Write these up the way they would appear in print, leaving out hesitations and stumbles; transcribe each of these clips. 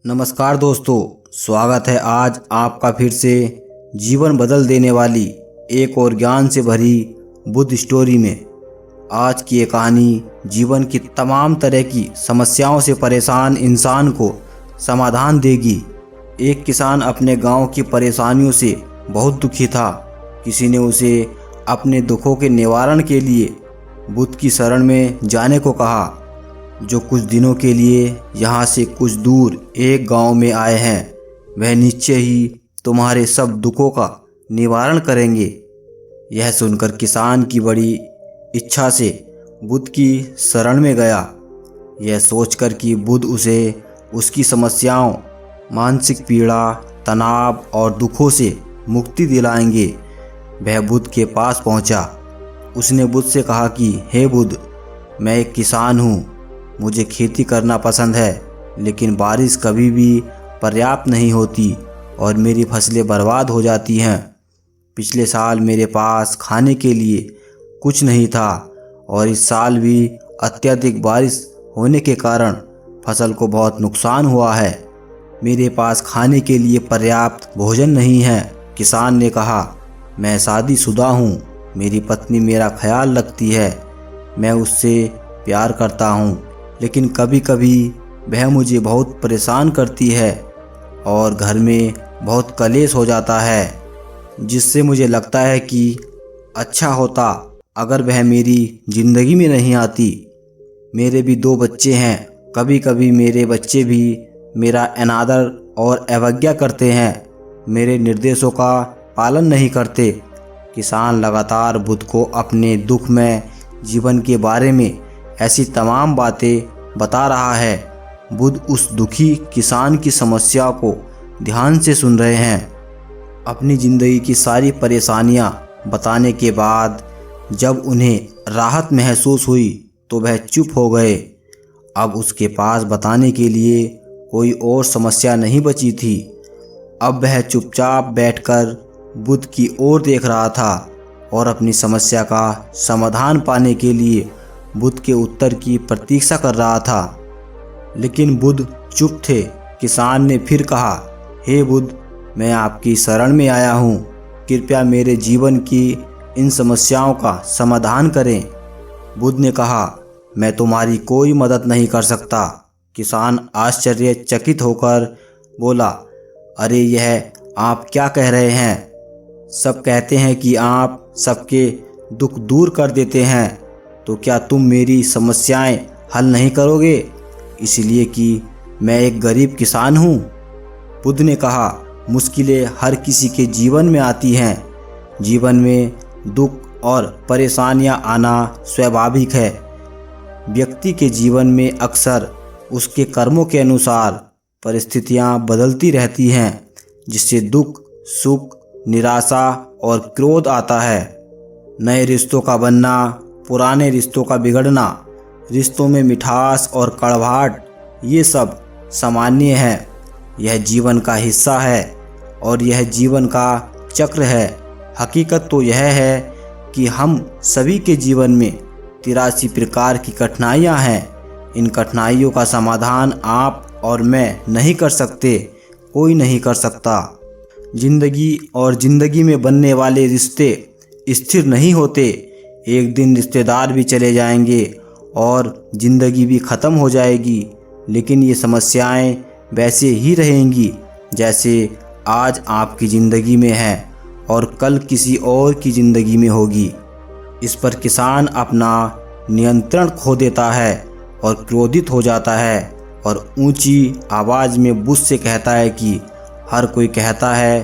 नमस्कार दोस्तों, स्वागत है आज आपका फिर से जीवन बदल देने वाली एक और ज्ञान से भरी बुद्ध स्टोरी में। आज की ये कहानी जीवन की तमाम तरह की समस्याओं से परेशान इंसान को समाधान देगी। एक किसान अपने गांव की परेशानियों से बहुत दुखी था। किसी ने उसे अपने दुखों के निवारण के लिए बुद्ध की शरण में जाने को कहा, जो कुछ दिनों के लिए यहाँ से कुछ दूर एक गांव में आए हैं। वह निश्चय ही तुम्हारे सब दुखों का निवारण करेंगे। यह सुनकर किसान की बड़ी इच्छा से बुद्ध की शरण में गया, यह सोचकर कि बुद्ध उसे उसकी समस्याओं, मानसिक पीड़ा, तनाव और दुखों से मुक्ति दिलाएंगे। वह बुद्ध के पास पहुंचा। उसने बुद्ध से कहा कि हे बुद्ध, मैं एक किसान हूँ। मुझे खेती करना पसंद है, लेकिन बारिश कभी भी पर्याप्त नहीं होती और मेरी फसलें बर्बाद हो जाती हैं। पिछले साल मेरे पास खाने के लिए कुछ नहीं था और इस साल भी अत्यधिक बारिश होने के कारण फसल को बहुत नुकसान हुआ है। मेरे पास खाने के लिए पर्याप्त भोजन नहीं है। किसान ने कहा, मैं शादीशुदा हूँ। मेरी पत्नी मेरा ख्याल रखती है। मैं उससे प्यार करता हूँ, लेकिन कभी कभी वह मुझे बहुत परेशान करती है और घर में बहुत कलेश हो जाता है, जिससे मुझे लगता है कि अच्छा होता अगर वह मेरी ज़िंदगी में नहीं आती। मेरे भी 2 बच्चे हैं। कभी कभी मेरे बच्चे भी मेरा अनादर और अवज्ञा करते हैं, मेरे निर्देशों का पालन नहीं करते। किसान लगातार बुद्ध को अपने दुखमय जीवन के बारे में ऐसी तमाम बातें बता रहा है। बुद्ध उस दुखी किसान की समस्या को ध्यान से सुन रहे हैं। अपनी ज़िंदगी की सारी परेशानियां बताने के बाद जब उन्हें राहत महसूस हुई तो वह चुप हो गए। अब उसके पास बताने के लिए कोई और समस्या नहीं बची थी। अब वह चुपचाप बैठकर बुद्ध की ओर देख रहा था और अपनी समस्या का समाधान पाने के लिए बुद्ध के उत्तर की प्रतीक्षा कर रहा था। लेकिन बुद्ध चुप थे। किसान ने फिर कहा, हे बुद्ध, मैं आपकी शरण में आया हूँ। कृपया मेरे जीवन की इन समस्याओं का समाधान करें। बुद्ध ने कहा, मैं तुम्हारी कोई मदद नहीं कर सकता। किसान आश्चर्यचकित होकर बोला, अरे यह आप क्या कह रहे हैं? सब कहते हैं कि आप सबके दुख दूर कर देते हैं, तो क्या तुम मेरी समस्याएं हल नहीं करोगे, इसलिए कि मैं एक गरीब किसान हूँ? बुद्ध ने कहा, मुश्किलें हर किसी के जीवन में आती हैं। जीवन में दुख और परेशानियां आना स्वाभाविक है। व्यक्ति के जीवन में अक्सर उसके कर्मों के अनुसार परिस्थितियां बदलती रहती हैं, जिससे दुख, सुख, निराशा और क्रोध आता है। नए रिश्तों का बनना, पुराने रिश्तों का बिगड़ना, रिश्तों में मिठास और कड़वाहट, ये सब सामान्य है। यह जीवन का हिस्सा है और यह जीवन का चक्र है। हकीकत तो यह है कि हम सभी के जीवन में 83 प्रकार की कठिनाइयाँ हैं। इन कठिनाइयों का समाधान आप और मैं नहीं कर सकते, कोई नहीं कर सकता। जिंदगी और ज़िंदगी में बनने वाले रिश्ते स्थिर नहीं होते। एक दिन रिश्तेदार भी चले जाएंगे और ज़िंदगी भी ख़त्म हो जाएगी, लेकिन ये समस्याएं वैसे ही रहेंगी जैसे आज आपकी ज़िंदगी में है और कल किसी और की ज़िंदगी में होगी। इस पर किसान अपना नियंत्रण खो देता है और क्रोधित हो जाता है और ऊंची आवाज़ में बुद्ध से कहता है कि हर कोई कहता है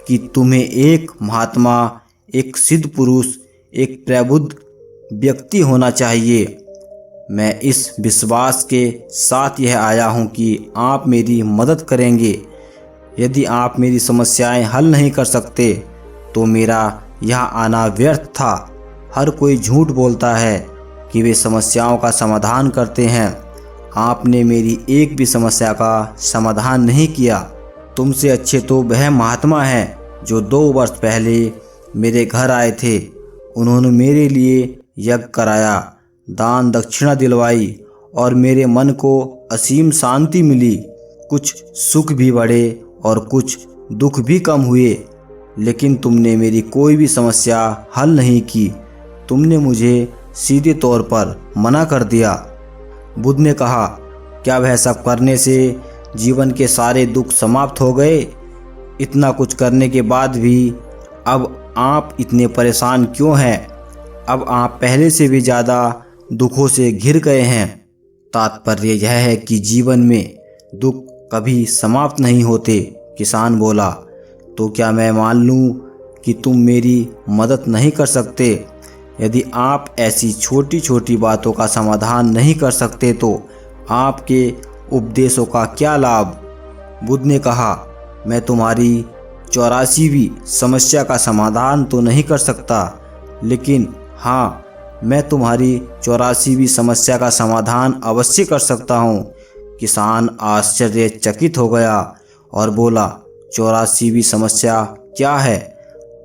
कि तुम्हें एक महात्मा, एक सिद्ध पुरुष, एक प्रबुद्ध व्यक्ति होना चाहिए। मैं इस विश्वास के साथ यह आया हूँ कि आप मेरी मदद करेंगे। यदि आप मेरी समस्याएं हल नहीं कर सकते तो मेरा यहाँ आना व्यर्थ था। हर कोई झूठ बोलता है कि वे समस्याओं का समाधान करते हैं। आपने मेरी एक भी समस्या का समाधान नहीं किया। तुमसे अच्छे तो वह महात्मा हैं जो 2 वर्ष पहले मेरे घर आए थे। उन्होंने मेरे लिए यज्ञ कराया, दान दक्षिणा दिलवाई और मेरे मन को असीम शांति मिली। कुछ सुख भी बढ़े और कुछ दुख भी कम हुए, लेकिन तुमने मेरी कोई भी समस्या हल नहीं की। तुमने मुझे सीधे तौर पर मना कर दिया। बुद्ध ने कहा, क्या वह सब करने से जीवन के सारे दुख समाप्त हो गए? इतना कुछ करने के बाद भी अब आप इतने परेशान क्यों हैं? अब आप पहले से भी ज़्यादा दुखों से घिर गए हैं। तात्पर्य यह है कि जीवन में दुख कभी समाप्त नहीं होते। किसान बोला, तो क्या मैं मान लूं कि तुम मेरी मदद नहीं कर सकते? यदि आप ऐसी छोटी छोटी बातों का समाधान नहीं कर सकते तो आपके उपदेशों का क्या लाभ? बुद्ध ने कहा, मैं तुम्हारी 84वीं समस्या का समाधान तो नहीं कर सकता, लेकिन हाँ, मैं तुम्हारी 84वीं समस्या का समाधान अवश्य कर सकता हूँ। किसान आश्चर्यचकित हो गया और बोला, 84वीं समस्या क्या है?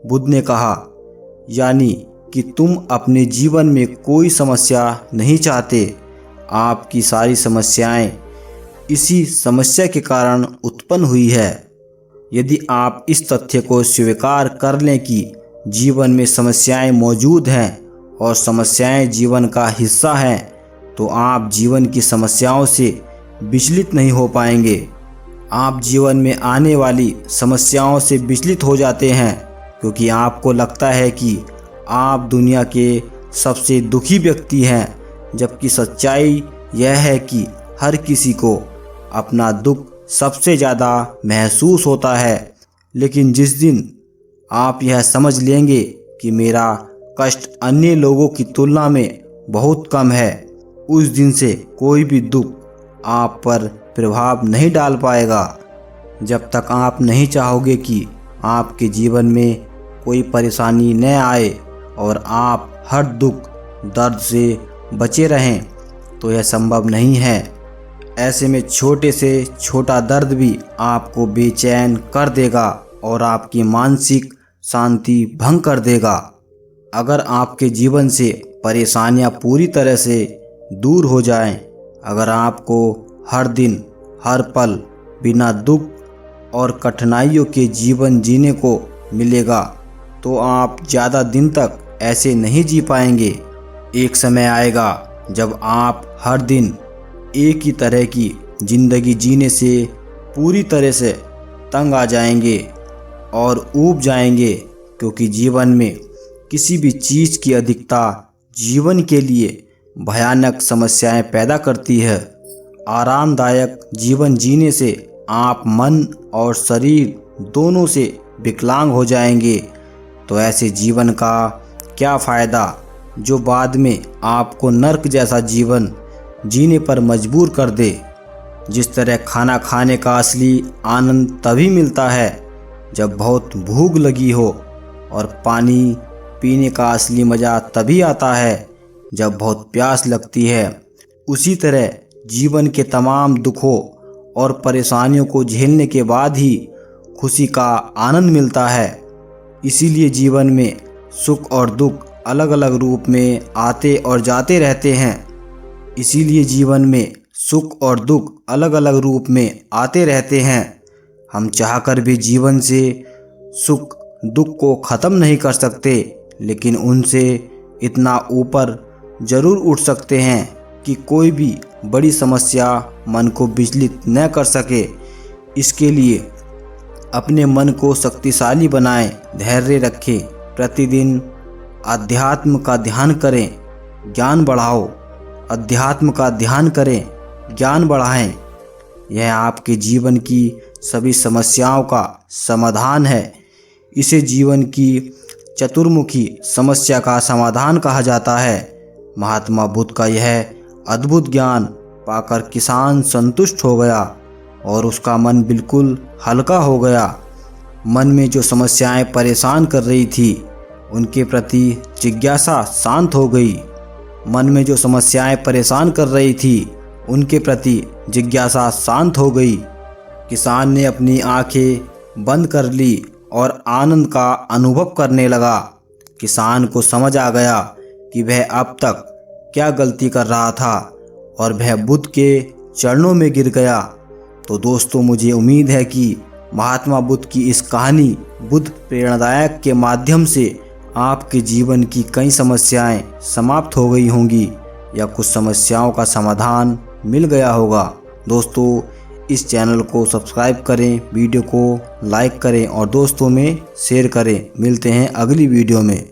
बुद्ध ने कहा, यानी कि तुम अपने जीवन में कोई समस्या नहीं चाहते। आपकी सारी समस्याएं इसी समस्या के कारण उत्पन्न हुई है। यदि आप इस तथ्य को स्वीकार कर लें कि जीवन में समस्याएं मौजूद हैं और समस्याएं जीवन का हिस्सा हैं, तो आप जीवन की समस्याओं से विचलित नहीं हो पाएंगे। आप जीवन में आने वाली समस्याओं से विचलित हो जाते हैं क्योंकि आपको लगता है कि आप दुनिया के सबसे दुखी व्यक्ति हैं, जबकि सच्चाई यह है कि हर किसी को अपना दुख सबसे ज़्यादा महसूस होता है। लेकिन जिस दिन आप यह समझ लेंगे कि मेरा कष्ट अन्य लोगों की तुलना में बहुत कम है, उस दिन से कोई भी दुख आप पर प्रभाव नहीं डाल पाएगा। जब तक आप नहीं चाहोगे कि आपके जीवन में कोई परेशानी न आए और आप हर दुख दर्द से बचे रहें, तो यह संभव नहीं है। ऐसे में छोटे से छोटा दर्द भी आपको बेचैन कर देगा और आपकी मानसिक शांति भंग कर देगा। अगर आपके जीवन से परेशानियां पूरी तरह से दूर हो जाएं, अगर आपको हर दिन हर पल बिना दुख और कठिनाइयों के जीवन जीने को मिलेगा, तो आप ज़्यादा दिन तक ऐसे नहीं जी पाएंगे। एक समय आएगा जब आप हर दिन एक ही तरह की ज़िंदगी जीने से पूरी तरह से तंग आ जाएंगे और ऊब जाएंगे, क्योंकि जीवन में किसी भी चीज़ की अधिकता जीवन के लिए भयानक समस्याएं पैदा करती है। आरामदायक जीवन जीने से आप मन और शरीर दोनों से विकलांग हो जाएंगे। तो ऐसे जीवन का क्या फ़ायदा जो बाद में आपको नर्क जैसा जीवन जीने पर मजबूर कर दे। जिस तरह खाना खाने का असली आनंद तभी मिलता है जब बहुत भूख लगी हो, और पानी पीने का असली मज़ा तभी आता है जब बहुत प्यास लगती है, उसी तरह जीवन के तमाम दुखों और परेशानियों को झेलने के बाद ही खुशी का आनंद मिलता है। इसीलिए जीवन में सुख और दुख अलग अलग रूप में आते और जाते रहते हैं। इसीलिए जीवन में सुख और दुख अलग अलग रूप में आते रहते हैं। हम चाहकर भी जीवन से सुख दुख को ख़त्म नहीं कर सकते, लेकिन उनसे इतना ऊपर ज़रूर उठ सकते हैं कि कोई भी बड़ी समस्या मन को विचलित न कर सके। इसके लिए अपने मन को शक्तिशाली बनाएं, धैर्य रखें, प्रतिदिन अध्यात्म का ध्यान करें, ज्ञान बढ़ाओ। अध्यात्म का ध्यान करें, ज्ञान बढ़ाएं। यह आपके जीवन की सभी समस्याओं का समाधान है। इसे जीवन की चतुर्मुखी समस्या का समाधान कहा जाता है। महात्मा बुद्ध का यह अद्भुत ज्ञान पाकर किसान संतुष्ट हो गया और उसका मन बिल्कुल हल्का हो गया। मन में जो समस्याएं परेशान कर रही थी, उनके प्रति जिज्ञासा शांत हो गई। मन में जो समस्याएं परेशान कर रही थी, उनके प्रति जिज्ञासा शांत हो गई। किसान ने अपनी आंखें बंद कर ली और आनंद का अनुभव करने लगा। किसान को समझ आ गया कि वह अब तक क्या गलती कर रहा था और वह बुद्ध के चरणों में गिर गया। तो दोस्तों, मुझे उम्मीद है कि महात्मा बुद्ध की इस कहानी बुद्ध प्रेरणादायक के माध्यम से आपके जीवन की कई समस्याएं समाप्त हो गई होंगी या कुछ समस्याओं का समाधान मिल गया होगा। दोस्तों, इस चैनल को सब्सक्राइब करें, वीडियो को लाइक करें और दोस्तों में शेयर करें। मिलते हैं अगली वीडियो में।